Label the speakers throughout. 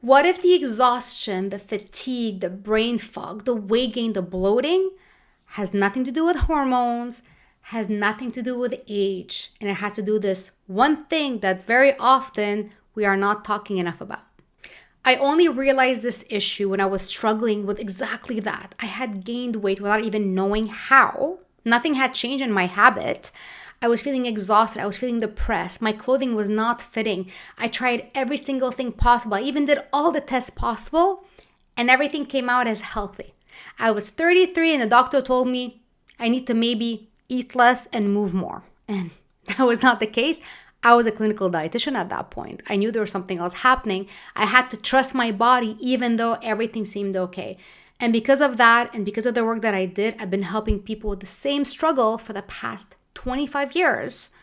Speaker 1: What if the exhaustion, the fatigue, the brain fog, the weight gain, the bloating has nothing to do with hormones, has nothing to do with age, and it has to do with this one thing that very often we are not talking enough about? I only realized this issue when I was struggling with exactly that. I had gained weight without even knowing how. Nothing had changed in my habit. I was feeling exhausted. I was feeling depressed. My clothing was not fitting. I tried every single thing possible. I even did all the tests possible, and everything came out as healthy. I was 33 and the doctor told me I need to maybe eat less and move more. And that was not the case. I was a clinical dietitian at that point. I knew there was something else happening. I had to trust my body even though everything seemed okay. And because of that, and because of the work that I did, I've been helping people with the same struggle for the past 25 years.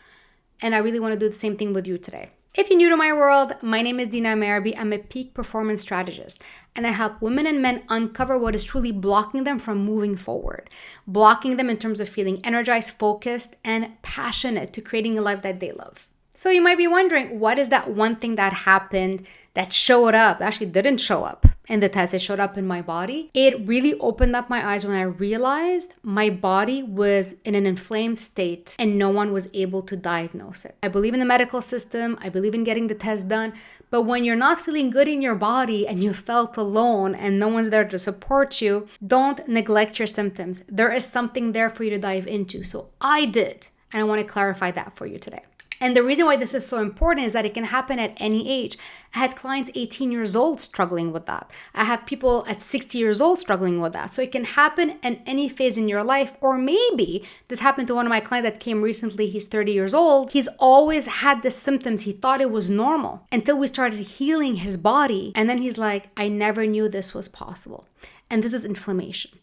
Speaker 1: And I really want to do the same thing with you today. If you're new to my world, my name is Dina Merhbi. I'm a Peak Performance Strategist, and I help women and men uncover what is truly blocking them from moving forward, blocking them in terms of feeling energized, focused, and passionate to creating a life that they love. So you might be wondering, what is that one thing that happened that showed up, actually didn't show up in the test, it showed up in my body? It really opened up my eyes when I realized my body was in an inflamed state and no one was able to diagnose it. I believe in the medical system, I believe in getting the test done, but when you're not feeling good in your body and you felt alone and no one's there to support you, don't neglect your symptoms. There is something there for you to dive into. So I did, and I want to clarify that for you today. And the reason why this is so important is that it can happen at any age. I had clients 18 years old struggling with that. I have people at 60 years old struggling with that. So it can happen in any phase in your life. Or maybe this happened to one of my clients that came recently. He's 30 years old. He's always had the symptoms. He thought it was normal until we started healing his body. And then he's like, I never knew this was possible. And this is inflammation.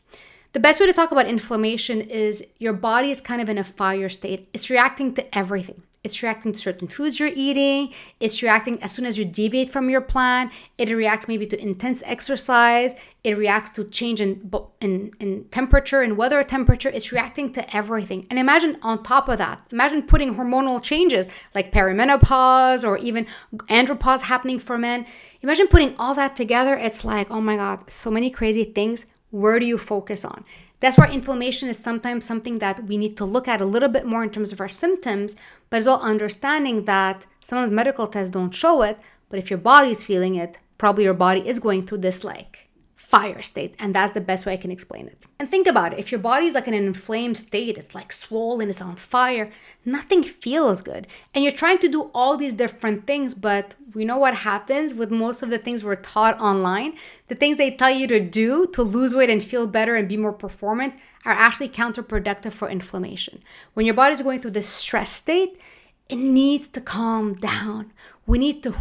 Speaker 1: The best way to talk about inflammation is your body is kind of in a fire state. It's reacting to everything. It's reacting to certain foods you're eating. It's reacting as soon as you deviate from your plan. It reacts maybe to intense exercise. It reacts to change in temperature and weather temperature. It's reacting to everything. And imagine on top of that, imagine putting hormonal changes like perimenopause or even andropause happening for men. Imagine putting all that together. It's like, oh my God, so many crazy things. Where do you focus on? That's why inflammation is sometimes something that we need to look at a little bit more in terms of our symptoms, but it's all understanding that some of the medical tests don't show it, but if your body's feeling it, probably your body is going through this like fire state, and that's the best way I can explain it. And think about it, if your body's like in an inflamed state, it's like swollen, it's on fire, nothing feels good. And you're trying to do all these different things, but we know what happens with most of the things we're taught online. The things they tell you to do to lose weight and feel better and be more performant are actually counterproductive for inflammation. When your body's going through this stress state, it needs to calm down. We need to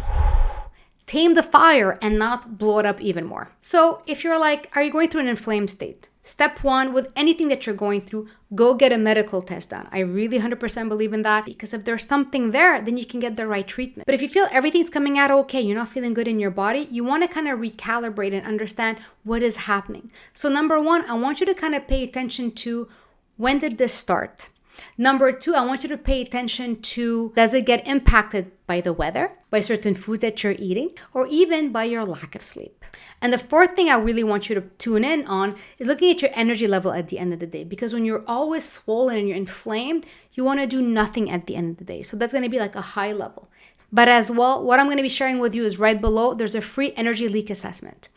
Speaker 1: tame the fire and not blow it up even more. So if you're like, are you going through an inflamed state? Step one, with anything that you're going through, go get a medical test done. I really 100% believe in that, because if there's something there, then you can get the right treatment. But if you feel everything's coming out okay, you're not feeling good in your body, you want to kind of recalibrate and understand what is happening. So number one, I want you to kind of pay attention to, when did this start? Number two, I want you to pay attention to, does it get impacted by the weather, by certain foods that you're eating, or even by your lack of sleep? And the fourth thing I really want you to tune in on is looking at your energy level at the end of the day. Because when you're always swollen and you're inflamed, you want to do nothing at the end of the day. So that's going to be like a high level. But as well, what I'm going to be sharing with you is right below, there's a free energy leak assessment.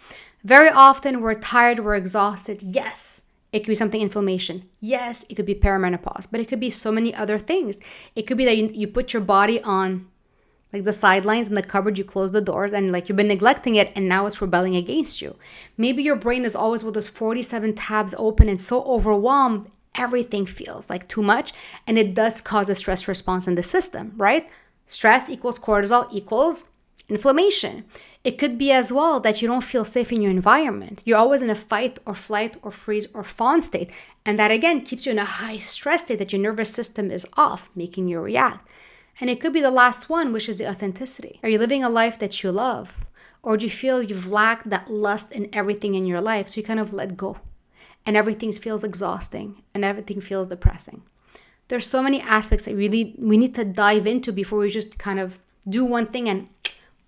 Speaker 1: Very often we're tired, we're exhausted. Yes. It could be something inflammation. Yes, it could be perimenopause, but it could be so many other things. It could be that you put your body on like the sidelines in the cupboard, you close the doors and like you've been neglecting it and now it's rebelling against you. Maybe your brain is always with those 47 tabs open and so overwhelmed, everything feels like too much, and it does cause a stress response in the system, right? Stress equals cortisol equals inflammation. It could be as well that you don't feel safe in your environment. You're always in a fight or flight or freeze or fawn state. And that again keeps you in a high stress state that your nervous system is off, making you react. And it could be the last one, which is the authenticity. Are you living a life that you love? Or do you feel you've lacked that lust in everything in your life? So you kind of let go and everything feels exhausting and everything feels depressing. There's so many aspects that we need to dive into before we just kind of do one thing and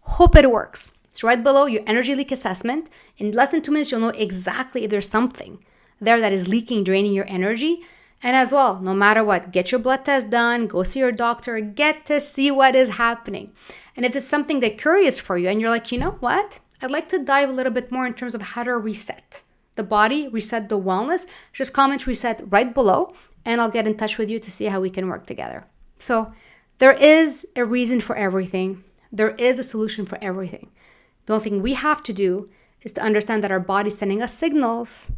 Speaker 1: hope it works. It's right below your energy leak assessment. In less than 2 minutes, you'll know exactly if there's something there that is leaking, draining your energy. And as well, no matter what, get your blood test done, go see your doctor, get to see what is happening. And if it's something that's curious for you and you're like, you know what? I'd like to dive a little bit more in terms of how to reset the body, reset the wellness, just comment reset right below and I'll get in touch with you to see how we can work together. So there is a reason for everything. There is a solution for everything. The only thing we have to do is to understand that our body's sending us signals,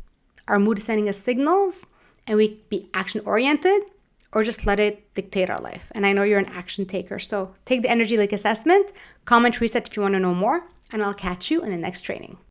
Speaker 1: our mood is sending us signals, and we be action oriented or just let it dictate our life. And I know you're an action taker. So take the energy leak assessment, comment reset if you want to know more, and I'll catch you in the next training.